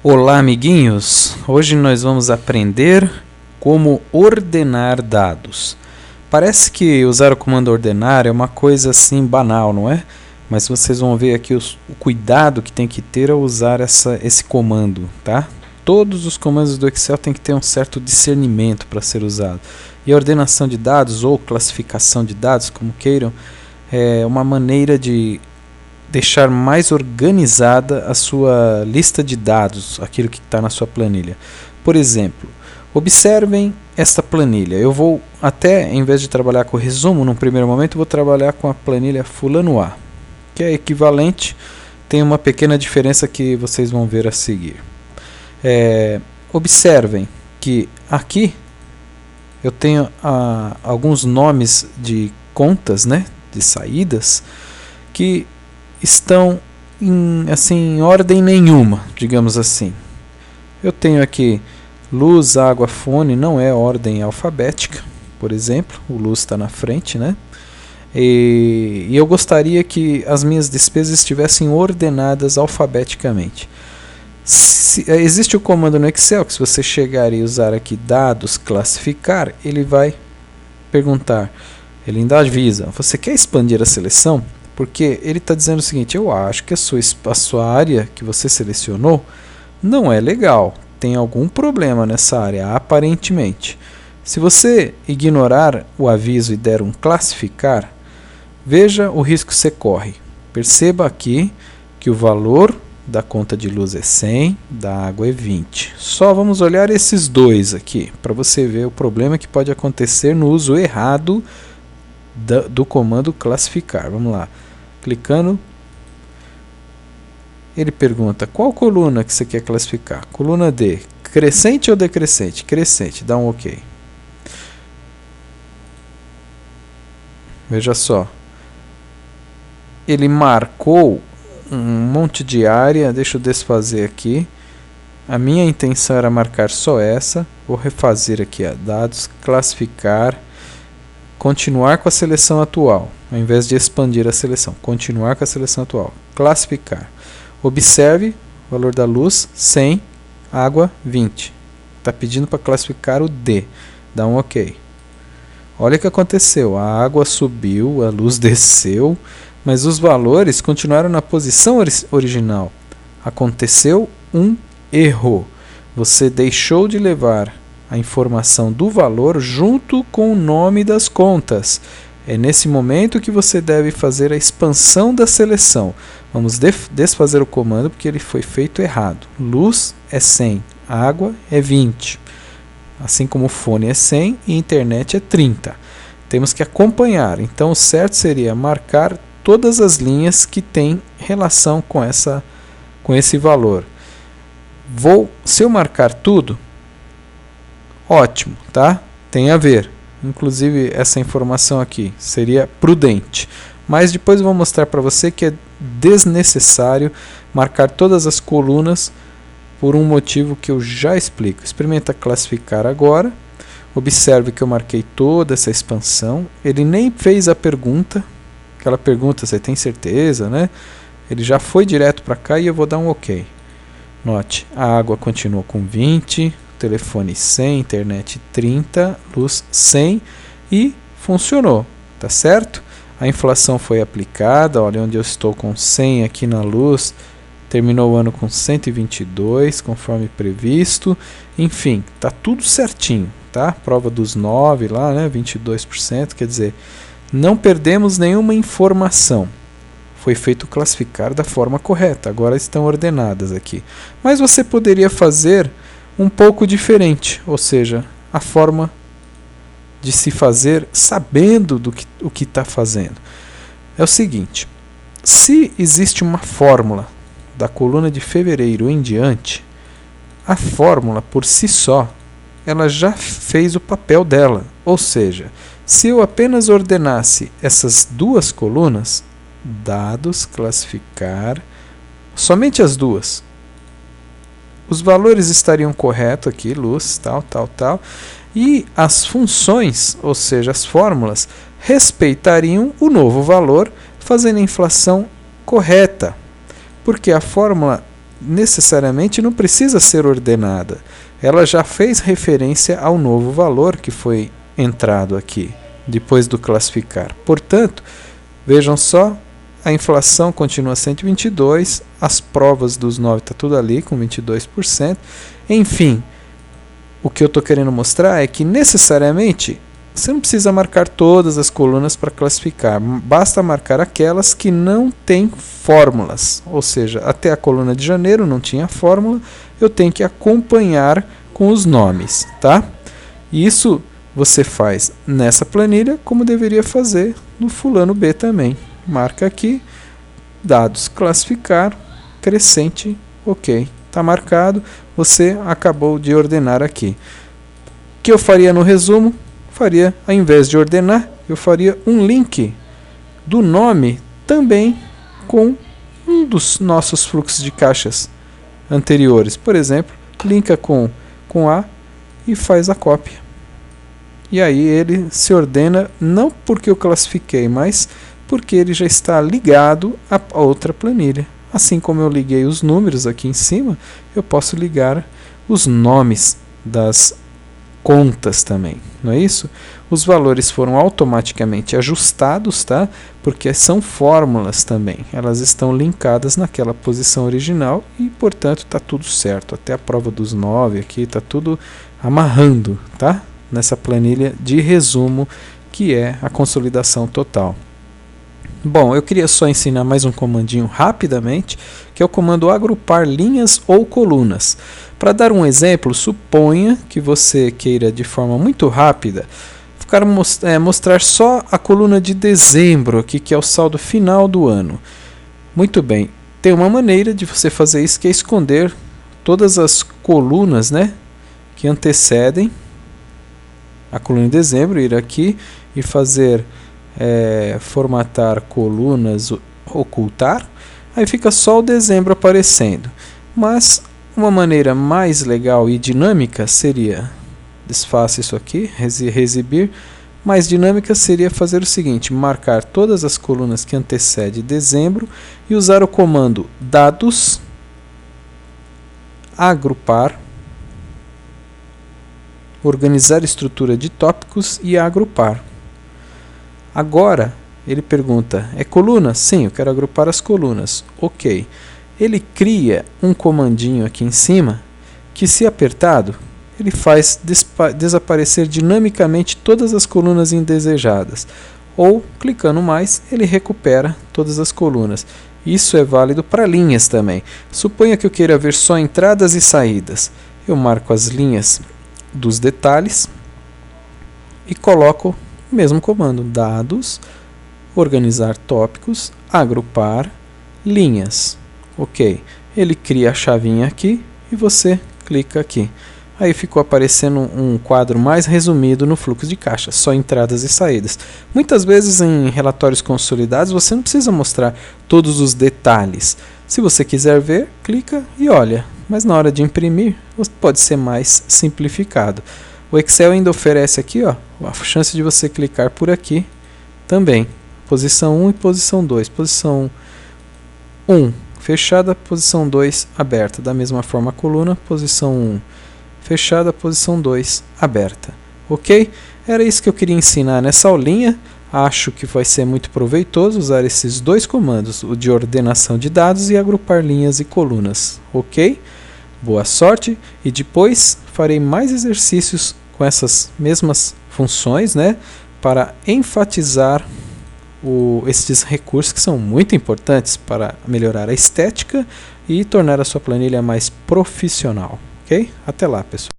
Olá, amiguinhos! Hoje nós vamos aprender como ordenar dados. Parece que usar o comando ordenar é uma coisa assim banal, não é? Mas vocês vão ver aqui o cuidado que tem que ter ao usar esse comando, tá? Todos os comandos do Excel têm que ter um certo discernimento para ser usado. E a ordenação de dados ou classificação de dados, como queiram, é uma maneira de deixar mais organizada a sua lista de dados, aquilo que está na sua planilha. Por exemplo, observem esta planilha. Eu vou até, em vez de trabalhar com o resumo, num primeiro momento, vou trabalhar com a planilha fulano A, que é equivalente, tem uma pequena diferença que vocês vão ver a seguir. Observem que aqui eu tenho alguns nomes de contas, né, de saídas, que estão em ordem nenhuma, digamos assim. Eu tenho aqui luz, água, fone, não é ordem alfabética, por exemplo, o luz está na frente, né? E eu gostaria que as minhas despesas estivessem ordenadas alfabeticamente. Existe o comando no Excel que, se você chegar e usar aqui dados, classificar, ele vai perguntar, ele ainda avisa, você quer expandir a seleção? Porque ele está dizendo o seguinte, eu acho que a sua área que você selecionou não é legal, tem algum problema nessa área, aparentemente. Se você ignorar o aviso e der um classificar, veja o risco que você corre. Perceba aqui que o valor da conta de luz é 100, da água é 20. Só vamos olhar esses dois aqui, para você ver o problema que pode acontecer no uso errado do comando classificar. Vamos lá. Clicando, ele pergunta qual coluna que você quer classificar. Coluna D, crescente ou decrescente? Crescente, dá um OK. Veja só, ele marcou um monte de área, deixa eu desfazer aqui. A minha intenção era marcar só essa, vou refazer aqui, dados, classificar, continuar com a seleção atual, ao invés de expandir a seleção, continuar com a seleção atual, classificar. Observe o valor da luz, 100, água, 20. Está pedindo para classificar o D, dá um OK. Olha o que aconteceu, a água subiu, a luz desceu, mas os valores continuaram na posição original. Aconteceu um erro, você deixou de levar a informação do valor junto com o nome das contas. É nesse momento que você deve fazer a expansão da seleção. Vamos desfazer o comando porque ele foi feito errado. Luz é 100, água é 20. Assim como o fone é 100 e internet é 30. Temos que acompanhar. Então o certo seria marcar todas as linhas que têm relação com esse valor. Se eu marcar tudo, ótimo, tá? Tem a ver. Inclusive essa informação aqui seria prudente. Mas depois eu vou mostrar para você que é desnecessário marcar todas as colunas por um motivo que eu já explico. Experimenta classificar agora. Observe que eu marquei toda essa expansão. Ele nem fez a pergunta. Aquela pergunta, você tem certeza, né? Ele já foi direto para cá e eu vou dar um OK. Note, a água continua com 20. Telefone 100, internet 30, luz 100 e funcionou, tá certo? A inflação foi aplicada, olha onde eu estou com 100 aqui na luz, terminou o ano com 122, conforme previsto, enfim, tá tudo certinho, tá? Prova dos 9 lá, né, 22%, quer dizer, não perdemos nenhuma informação. Foi feito classificar da forma correta, agora estão ordenadas aqui. Mas você poderia fazer um pouco diferente, ou seja, a forma de se fazer sabendo o que está fazendo. É o seguinte, se existe uma fórmula da coluna de fevereiro em diante, a fórmula por si só, ela já fez o papel dela, ou seja, se eu apenas ordenasse essas duas colunas, dados, classificar, somente as duas, os valores estariam corretos aqui, luz, tal, e as funções, ou seja, as fórmulas, respeitariam o novo valor, fazendo a inflação correta, porque a fórmula necessariamente não precisa ser ordenada. Ela já fez referência ao novo valor que foi entrado aqui, depois do classificar. Portanto, vejam só, a inflação continua 122, as provas dos 9 está tudo ali com 22%. Enfim, o que eu estou querendo mostrar é que necessariamente você não precisa marcar todas as colunas para classificar, basta marcar aquelas que não têm fórmulas, ou seja, até a coluna de janeiro não tinha fórmula, eu tenho que acompanhar com os nomes, tá? Isso você faz nessa planilha como deveria fazer no fulano B também. Marca aqui, dados, classificar, crescente, ok, está marcado, você acabou de ordenar aqui. O que eu faria no resumo? Faria, ao invés de ordenar, eu faria um link do nome também com um dos nossos fluxos de caixas anteriores. Por exemplo, linka com A e faz a cópia. E aí ele se ordena não porque eu classifiquei, mas porque ele já está ligado a outra planilha. Assim como eu liguei os números aqui em cima, eu posso ligar os nomes das contas também, não é isso? Os valores foram automaticamente ajustados, tá? Porque são fórmulas também, elas estão linkadas naquela posição original e, portanto, está tudo certo. Até a prova dos 9 aqui está tudo amarrando, tá? Nessa planilha de resumo que é a consolidação total. Bom, eu queria só ensinar mais um comandinho rapidamente, que é o comando agrupar linhas ou colunas. Para dar um exemplo, suponha que você queira de forma muito rápida mostrar só a coluna de dezembro, aqui, que é o saldo final do ano. Muito bem, tem uma maneira de você fazer isso, que é esconder todas as colunas, né, que antecedem a coluna de dezembro, ir aqui e fazer formatar colunas, ocultar, aí fica só o dezembro aparecendo. Mas uma maneira mais legal e dinâmica seria, desfaça isso aqui, reexibir, mais dinâmica seria fazer o seguinte: marcar todas as colunas que antecedem dezembro e usar o comando dados, agrupar, organizar estrutura de tópicos e agrupar. Agora, ele pergunta, é coluna? Sim, eu quero agrupar as colunas. Ok. Ele cria um comandinho aqui em cima, que se apertado, ele faz desaparecer dinamicamente todas as colunas indesejadas. Ou, clicando mais, ele recupera todas as colunas. Isso é válido para linhas também. Suponha que eu queira ver só entradas e saídas. Eu marco as linhas dos detalhes e coloco o mesmo comando, dados, organizar tópicos, agrupar, linhas. Ok, ele cria a chavinha aqui e você clica aqui. Aí ficou aparecendo um quadro mais resumido no fluxo de caixa, só entradas e saídas. Muitas vezes em relatórios consolidados você não precisa mostrar todos os detalhes. Se você quiser ver, clica e olha. Mas na hora de imprimir, pode ser mais simplificado. O Excel ainda oferece aqui, ó, a chance de você clicar por aqui também. Posição 1 e posição 2. Posição 1 fechada, posição 2 aberta. Da mesma forma a coluna, posição 1 fechada, posição 2 aberta. Ok? Era isso que eu queria ensinar nessa aulinha. Acho que vai ser muito proveitoso usar esses dois comandos, o de ordenação de dados e agrupar linhas e colunas. Ok? Boa sorte, e depois farei mais exercícios com essas mesmas funções, né, para enfatizar esses recursos que são muito importantes para melhorar a estética e tornar a sua planilha mais profissional. Ok? Até lá, pessoal.